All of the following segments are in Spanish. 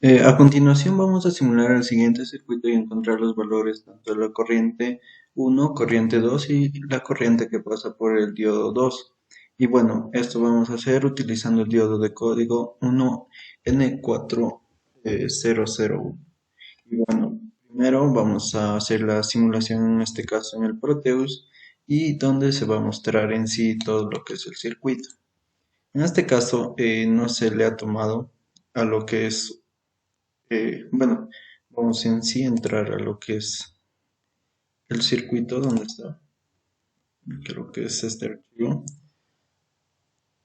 A continuación vamos a simular el siguiente circuito y encontrar los valores tanto de la corriente 1, corriente 2 y la corriente que pasa por el diodo 2. Y bueno, esto vamos a hacer utilizando el diodo de código 1N4001. Y bueno, primero vamos a hacer la simulación en este caso en el Proteus y donde se va a mostrar en sí todo lo que es el circuito. En este caso no se le ha tomado a lo que es bueno, vamos en sí a entrar a lo que es el circuito donde está, creo que es este archivo.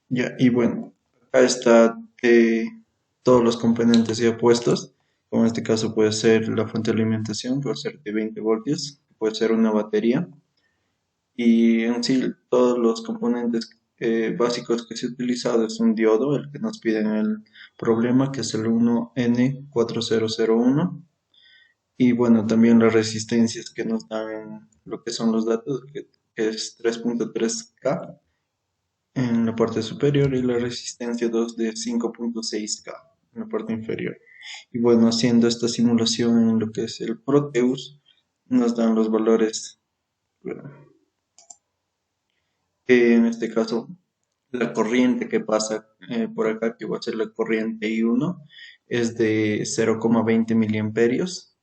Ya, y bueno, acá está todos los componentes ya puestos, como en este caso puede ser la fuente de alimentación, puede ser de 20 voltios, puede ser una batería, y en sí todos los componentes básicos que se ha utilizado es un diodo, el que nos piden en el problema, que es el 1N4001. Y bueno, también las resistencias que nos dan lo que son los datos, que es 3.3K en la parte superior y la resistencia 2 de 5.6K en la parte inferior. Y bueno, haciendo esta simulación en lo que es el Proteus, nos dan los valores, bueno, que en este caso la corriente que pasa por acá, que va a ser la corriente I1, es de 0,20 miliamperios.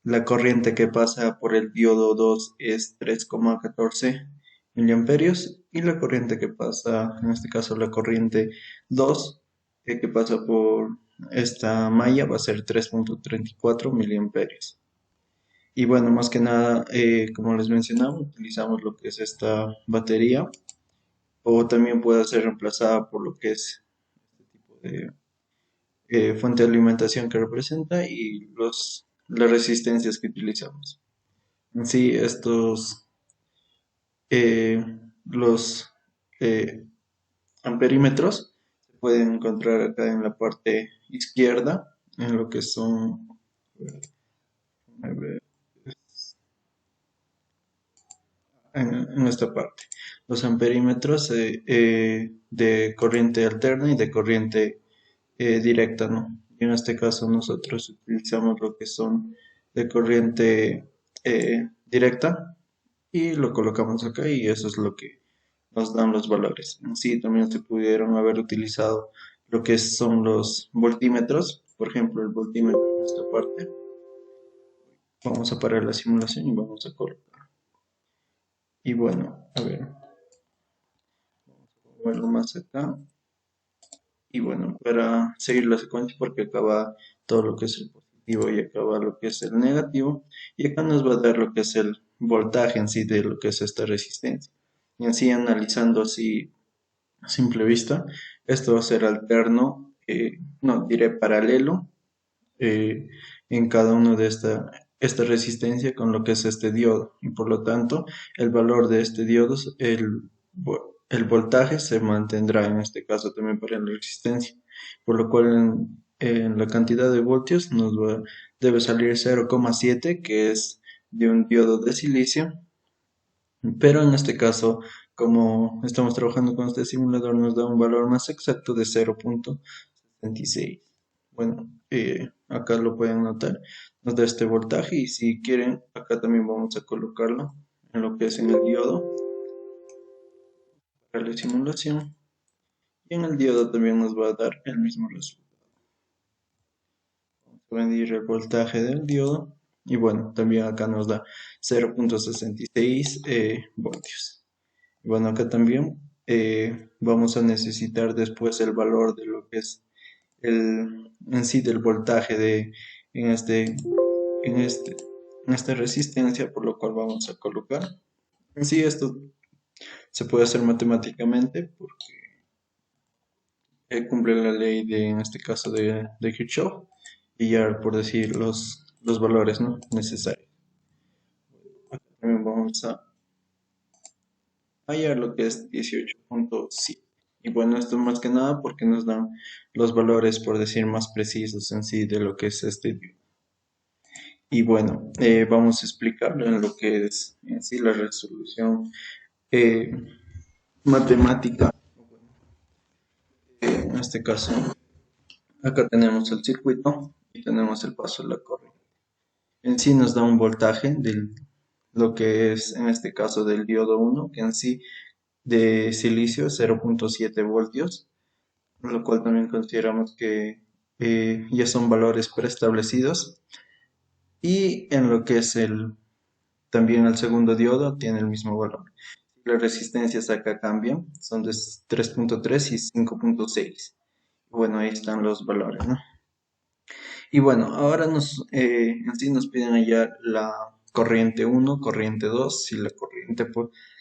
La corriente que pasa por el diodo 2 es 3,14 miliamperios y la corriente que pasa, en este caso la corriente 2, que pasa por esta malla va a ser 3,34 miliamperios. Y bueno, más que nada, como les mencionaba, utilizamos lo que es esta batería o también puede ser reemplazada por lo que es este tipo de fuente de alimentación que representa y las resistencias que utilizamos. Sí, eh, los eh, amperímetros se pueden encontrar acá en la parte izquierda, en lo que son, a ver, en esta parte, los amperímetros de corriente alterna y de corriente directa, ¿no? Y en este caso nosotros utilizamos lo que son de corriente directa y lo colocamos acá y eso es lo que nos dan los valores. En sí también se pudieron haber utilizado lo que son los voltímetros, por ejemplo el voltímetro en esta parte. Vamos a parar la simulación y vamos a colocar. Y bueno, a ver, moverlo más acá. Y bueno, para seguir la secuencia, porque acaba todo lo que es el positivo y acaba lo que es el negativo, y acá nos va a dar lo que es el voltaje en sí de lo que es esta resistencia. Y así analizando así a simple vista, esto va a ser alterno, no, diré paralelo eh, en cada uno de esta resistencia con lo que es este diodo. Y por lo tanto, el valor de este diodo, el voltaje se mantendrá en este caso también para la resistencia. Por lo cual en la cantidad de voltios debe salir 0,7, que es de un diodo de silicio, pero en este caso, como estamos trabajando con este simulador, nos da un valor más exacto de 0,76. Bueno, acá lo pueden notar, nos da este voltaje y si quieren, acá también vamos a colocarlo en lo que es en el diodo para la simulación. Y en el diodo también nos va a dar el mismo resultado. Vamos a medir el voltaje del diodo y bueno, también acá nos da 0,66 voltios. Bueno, acá también vamos a necesitar después el valor de lo que es en sí del voltaje en este, en este, en esta resistencia, por lo cual vamos a colocar. En sí esto se puede hacer matemáticamente porque cumple la ley en este caso de Kirchhoff y ya por decir los valores, ¿no?, necesarios. También vamos a hallar lo que es 18,7. Y bueno, esto más que nada porque nos dan los valores, por decir, más precisos en sí de lo que es este. Y bueno, vamos a explicarlo en lo que es en sí la resolución eh, matemática, en este caso Acá tenemos el circuito y tenemos el paso de la corriente. En sí nos da un voltaje de lo que es en este caso del diodo 1, que en sí de silicio es 0.7 voltios, lo cual también consideramos que ya son valores preestablecidos. Y en lo que es también el segundo diodo tiene el mismo valor. Las resistencias acá cambian, son de 3.3 y 5.6. Bueno, ahí están los valores, ¿no? Y bueno, ahora en sí nos piden hallar la corriente 1, corriente 2 y la corriente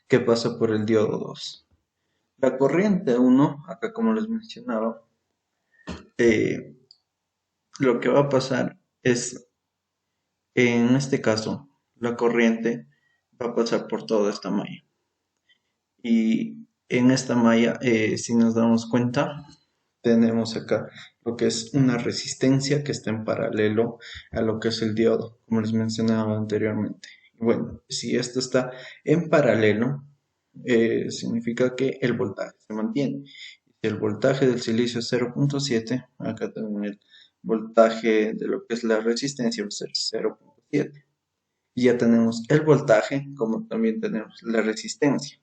que pasa por el diodo 2. La corriente 1, acá como les mencionaba, eh, lo que va a pasar es, en este caso, la corriente va a pasar por toda esta malla. Y en esta malla, si nos damos cuenta, tenemos acá lo que es una resistencia que está en paralelo a lo que es el diodo, como les mencionaba anteriormente. Bueno, si esto está en paralelo, significa que el voltaje se mantiene. Si el voltaje del silicio es 0.7, acá tengo el voltaje de lo que es la resistencia, va a ser 0.7. Y ya tenemos el voltaje, como también tenemos la resistencia.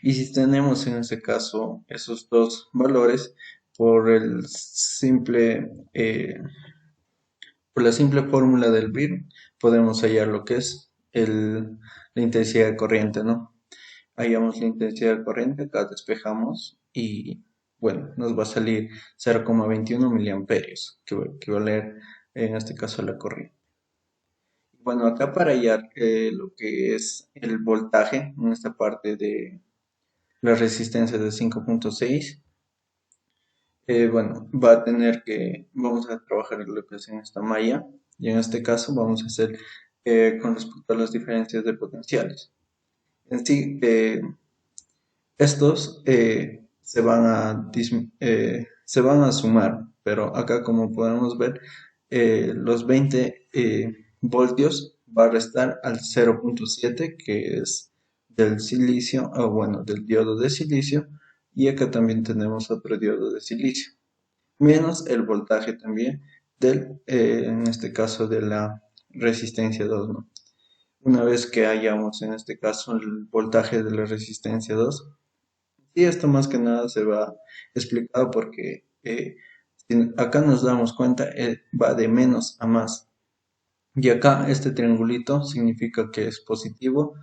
Y si tenemos en este caso esos dos valores, por el simple, por la simple fórmula del BIR, podemos hallar lo que es la intensidad de corriente, ¿no? Hallamos la intensidad de corriente, acá despejamos y bueno, nos va a salir 0,21 miliamperios, que va a equivaler en este caso a la corriente. Bueno, acá para hallar lo que es el voltaje, en esta parte de la resistencia de 5.6, bueno, va a tener vamos a trabajar lo que es en esta malla, y en este caso vamos a hacer con respecto a las diferencias de potenciales. En sí, estos se van a sumar, pero acá como podemos ver, los 20 voltios va a restar al 0.7, que es del silicio, o bueno, del diodo de silicio, y acá también tenemos otro diodo de silicio, menos el voltaje también en este caso, de la resistencia 2, ¿no? Una vez que hayamos en este caso el voltaje de la resistencia 2, y esto más que nada se va explicado porque si acá nos damos cuenta, va de menos a más. Y acá este triangulito significa que es positivo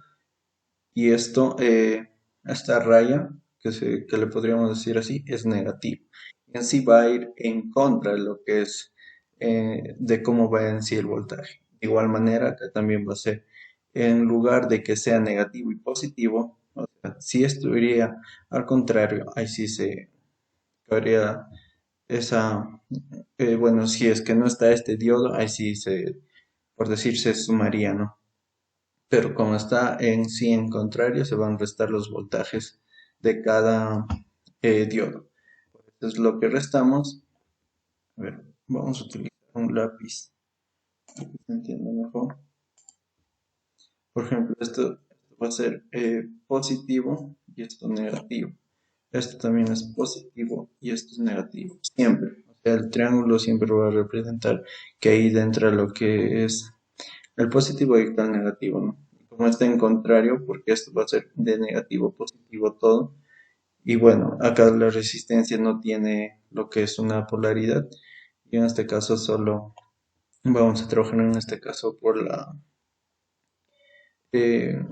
y esta raya, que le podríamos decir así, es negativo. Y así va a ir en contra de lo que es de cómo va en sí el voltaje. De igual manera, acá también va a ser, en lugar de que sea negativo y positivo, o sea, si esto iría al contrario, ahí sí se habría esa, bueno, si es que no está este diodo, ahí sí por decir, se sumaría, ¿no? Pero como está en sí en contrario, se van a restar los voltajes de cada diodo. Entonces lo que restamos, a ver, vamos a utilizar un lápiz para que se entienda mejor. Por ejemplo, esto va a ser positivo y esto negativo. Esto también es positivo y esto es negativo, siempre. O sea, el triángulo siempre va a representar que ahí entra lo que es el positivo y el negativo, ¿no? Como está en contrario, porque esto va a ser de negativo a positivo todo. Y bueno, acá la resistencia no tiene lo que es una polaridad. Y en este caso solo vamos a trabajar en este caso por eh,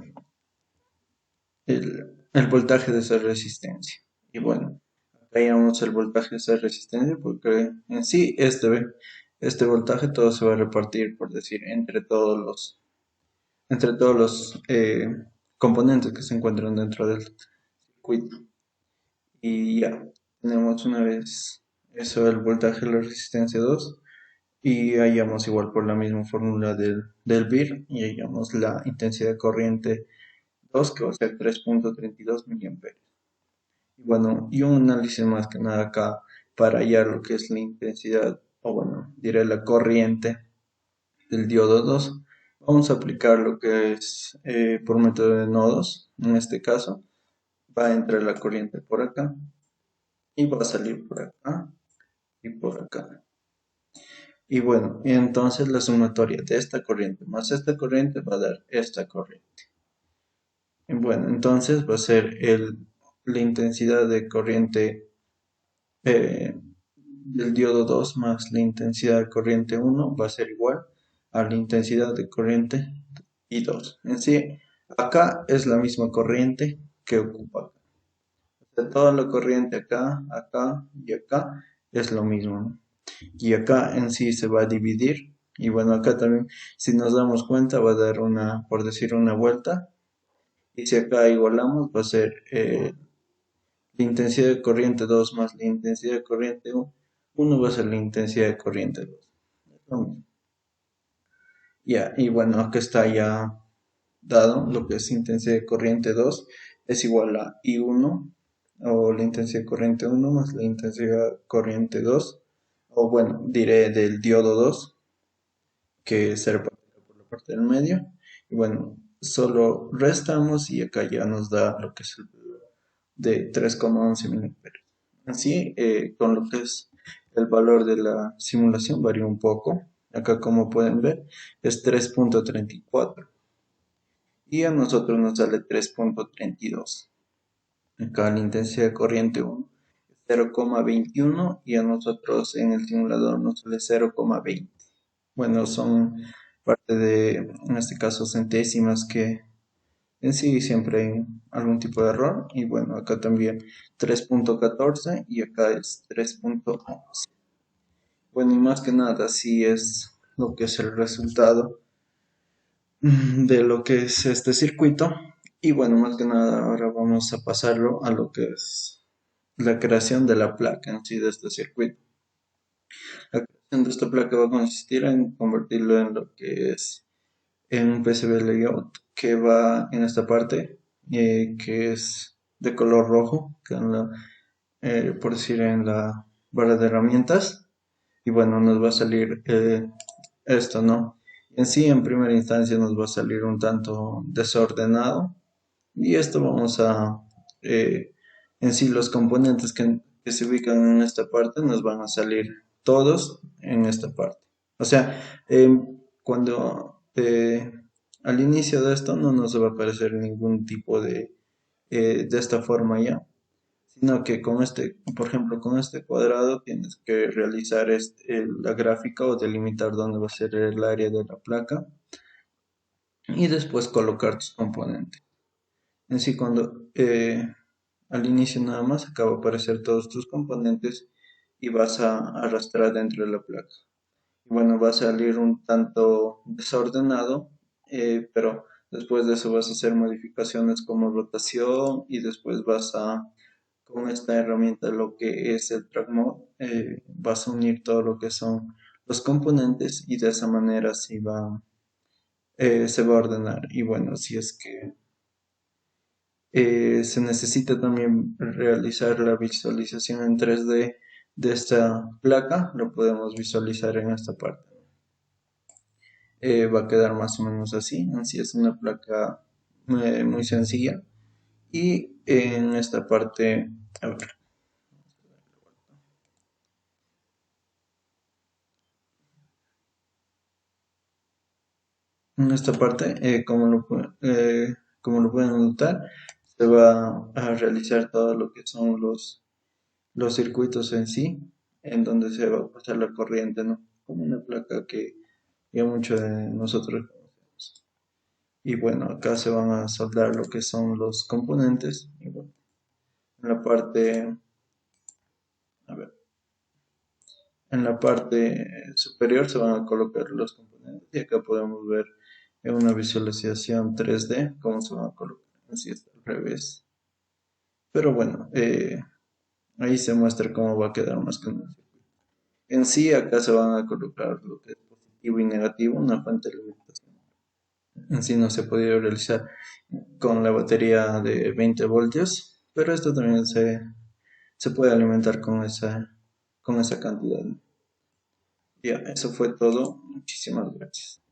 el voltaje de esa resistencia. Y bueno, acá llamamos el voltaje de esa resistencia porque en sí este voltaje todo se va a repartir, por decir, entre todos los componentes que se encuentran dentro del circuito. Y ya, tenemos una vez eso, el voltaje de la resistencia 2 y hallamos igual por la misma fórmula del BIR, y hallamos la intensidad de corriente 2, que va a ser 3.32 miliamperios. Y bueno, y un análisis más que nada acá para hallar lo que es la intensidad, o bueno, diré la corriente del diodo 2. Vamos a aplicar lo que es por método de nodos. En este caso va a entrar la corriente por acá y va a salir por acá, y por acá. Y bueno, y entonces la sumatoria de esta corriente más esta corriente va a dar esta corriente. Y bueno, entonces va a ser la intensidad de corriente del diodo 2 más la intensidad de corriente 1 va a ser igual a la intensidad de corriente I2. En sí, acá es la misma corriente que ocupa acá. O sea, toda la corriente acá, acá y acá es lo mismo, ¿no? Y acá en sí se va a dividir. Y bueno, acá también, si nos damos cuenta, va a dar una, por decir, una vuelta. Y si acá igualamos, va a ser la intensidad de corriente 2 más la intensidad de corriente 1 va a ser la intensidad de corriente 2. Lo mismo. Ya, y bueno, acá está ya dado lo que es intensidad de corriente 2 es igual a I1 o la intensidad de corriente 1 más la intensidad de corriente 2 o bueno, diré del diodo 2 que se reparte por la parte del medio y bueno, solo restamos y acá ya nos da lo que es el valor de 3,11 miliamperios. Así, con lo que es el valor de la simulación varía un poco. Acá como pueden ver es 3,34 y a nosotros nos sale 3,32. Acá la intensidad de corriente 1 es 0,21 y a nosotros en el simulador nos sale 0,20. Bueno, son parte de, en este caso, centésimas que en sí siempre hay algún tipo de error. Y bueno, acá también 3,14 y acá es 3,11. Bueno, y más que nada, así es lo que es el resultado de lo que es este circuito. Y bueno, más que nada, ahora vamos a pasarlo a lo que es la creación de la placa en sí de este circuito. La creación de esta placa va a consistir en convertirlo en lo que es en un PCB layout que va en esta parte, que es de color rojo, que por decir en la barra de herramientas. Y bueno, nos va a salir esto, ¿no? En sí, en primera instancia nos va a salir un tanto desordenado. Y esto vamos a, eh, en sí, los componentes que se ubican en esta parte nos van a salir todos en esta parte. O sea, cuando al inicio de esto no nos va a aparecer ningún tipo de esta forma ya, sino que con este, por ejemplo, con este cuadrado tienes que realizar la gráfica o delimitar dónde va a ser el área de la placa y después colocar tus componentes. En sí, cuando al inicio nada más acaba de aparecer todos tus componentes y vas a arrastrar dentro de la placa. Y bueno, va a salir un tanto desordenado, pero después de eso vas a hacer modificaciones como rotación y después con esta herramienta, lo que es el track mode, vas a unir todo lo que son los componentes y de esa manera se va a ordenar. Y bueno, si es que se necesita también realizar la visualización en 3D de esta placa, lo podemos visualizar en esta parte. Va a quedar más o menos así, así es una placa muy sencilla. Y en esta parte, a ver, en esta parte, como lo pueden notar, se va a realizar todo lo que son los circuitos en sí, en donde se va a pasar la corriente, ¿no? Como una placa que ya muchos de nosotros conocemos. Y bueno, acá se van a soldar lo que son los componentes. Y bueno, en la parte, a ver, en la parte superior se van a colocar los componentes y acá podemos ver en una visualización 3D cómo se van a colocar. Así está al revés. Pero bueno, ahí se muestra cómo va a quedar más que nada. En sí, acá se van a colocar lo que es positivo y negativo, una fuente de alimentación. En sí no se ha podido realizar con la batería de 20 voltios, pero esto también se puede alimentar con esa cantidad. Ya, eso fue todo. Muchísimas gracias.